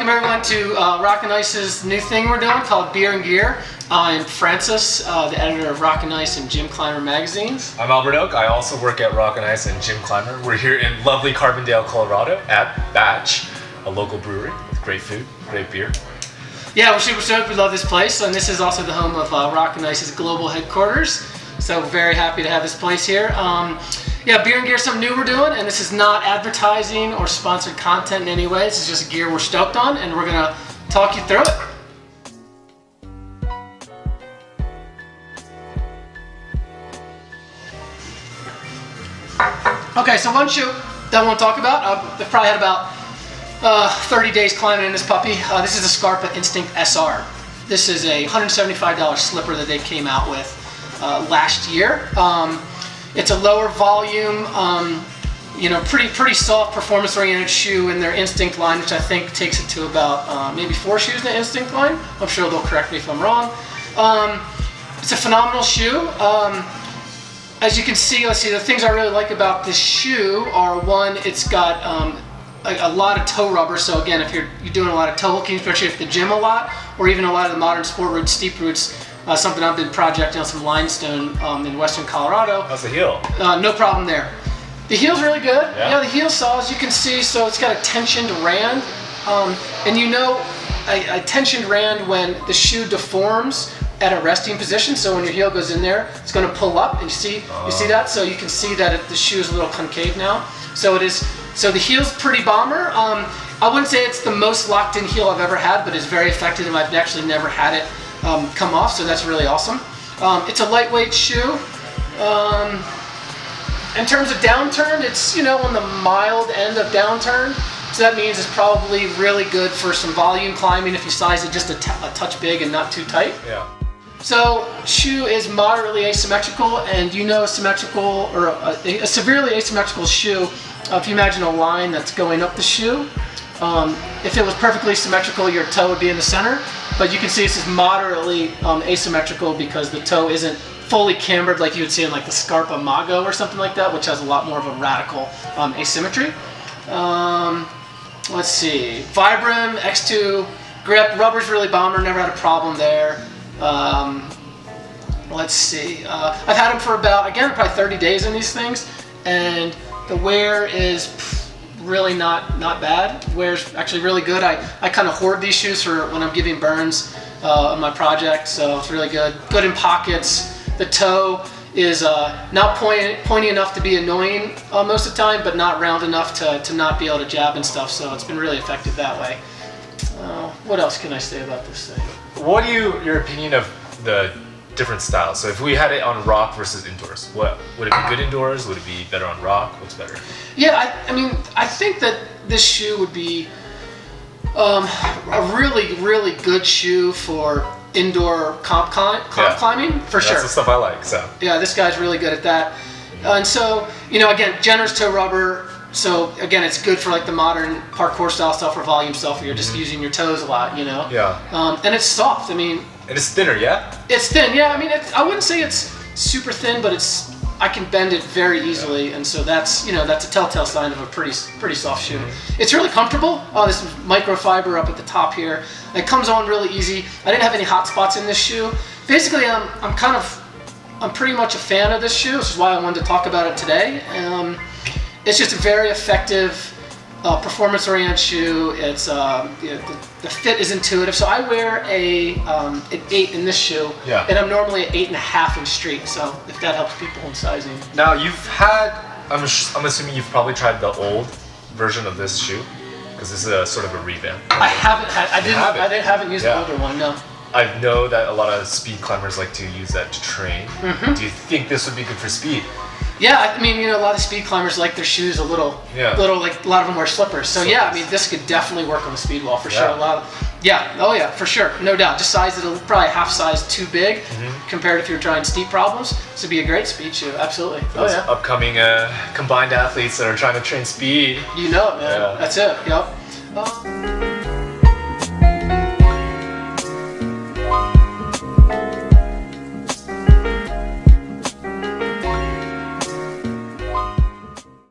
welcome everyone to Rock and Ice's new thing we're doing called Beer and Gear. I'm Francis, the editor of Rock and Ice and Gym Climber magazines. I'm Albert Oak. I also work at Rock and Ice and Gym Climber. We're here in lovely Carbondale, Colorado at Batch, a local brewery with great food, great beer. Yeah, we're super stoked. We love this place, and this is also the home of Rock and Ice's global headquarters. So very happy to have this place here. Yeah, Beer and Gear is something new we're doing, and this is not advertising or sponsored content in any way. This is just gear we're stoked on, and we're gonna talk you through it. Okay, so one shoe that I want to talk about, I've probably had about 30 days climbing in this puppy. This is a SCARPA Instinct SR. This is a $175 slipper that they came out with last year. It's a lower volume, pretty soft, performance-oriented shoe in their Instinct line, which I think takes it to about maybe 4 shoes in the Instinct line. I'm sure they'll correct me if I'm wrong. It's a phenomenal shoe. As you can see, let's see, the things I really like about this shoe are, one, it's got a lot of toe rubber. So again, if you're doing a lot of toe hooking, especially if the gym a lot, or even a lot of the modern sport roots, steep roots, something I've been projecting on some limestone in western Colorado. How's the heel? No problem there. The heel's really good. Yeah, the heel saw, as you can see, so it's got a tensioned rand. And you know, a tensioned rand when the shoe deforms at a resting position. So when your heel goes in there, it's going to pull up. And you see that? So you can see that the shoe is a little concave now. So it is. So the heel's pretty bomber. I wouldn't say it's the most locked in heel I've ever had, but it's very effective, and I've actually never had it come off, so that's really awesome. It's a lightweight shoe. In terms of downturn, it's on the mild end of downturn, so that means it's probably really good for some volume climbing if you size it just a touch big and not too tight. Yeah. So shoe is moderately asymmetrical, and symmetrical or a severely asymmetrical shoe. If you imagine a line that's going up the shoe, if it was perfectly symmetrical, your toe would be in the center. But you can see this is moderately asymmetrical because the toe isn't fully cambered like you would see in like the SCARPA Mago or something like that, which has a lot more of a radical asymmetry. Let's see, Vibram X2 grip, rubber's really bomber, never had a problem there. Let's see, I've had them for about, again, probably 30 days in these things, and the wear is really not bad. Wear's actually really good. I kind of hoard these shoes for when I'm giving burns on my project, so it's really good. Good in pockets. The toe is not pointy enough to be annoying most of the time, but not round enough to not be able to jab and stuff, so it's been really effective that way. What else can I say about this thing? What are your opinion of the different styles? So if we had it on rock versus indoors, what would it be good indoors? Would it be better on rock? What's better? Yeah, I think that this shoe would be a really good shoe for indoor comp climbing, for sure. That's the stuff I like. So yeah, this guy's really good at that. And so again, generous toe rubber. So again, it's good for like the modern parkour style stuff or volume stuff where you're just using your toes a lot, Yeah. And it's soft. And it's thinner, yeah? It's thin, yeah. I wouldn't say it's super thin, but I can bend it very easily, and so that's that's a telltale sign of a pretty soft shoe. It's really comfortable. This microfiber up at the top here. It comes on really easy. I didn't have any hot spots in this shoe. Basically, I'm pretty much a fan of this shoe. This is why I wanted to talk about it today. It's just a very effective, performance-oriented shoe. It's the fit is intuitive. So I wear an 8 in this shoe, and I'm normally at 8.5 in street. So if that helps people in sizing. Now I'm assuming you've probably tried the old version of this shoe, because this is a sort of a revamp. I haven't used the older one, no. I know that a lot of speed climbers like to use that to train. Do you think this would be good for speed? Yeah, a lot of speed climbers like their shoes a little like a lot of them wear slippers. So yeah, this could definitely work on the speed wall for sure. For sure, no doubt. Just size it probably half size too big compared if you're trying steep problems. This would be a great speed shoe, absolutely. Those upcoming combined athletes that are trying to train speed. You know it, man. Yeah. That's it. Yep.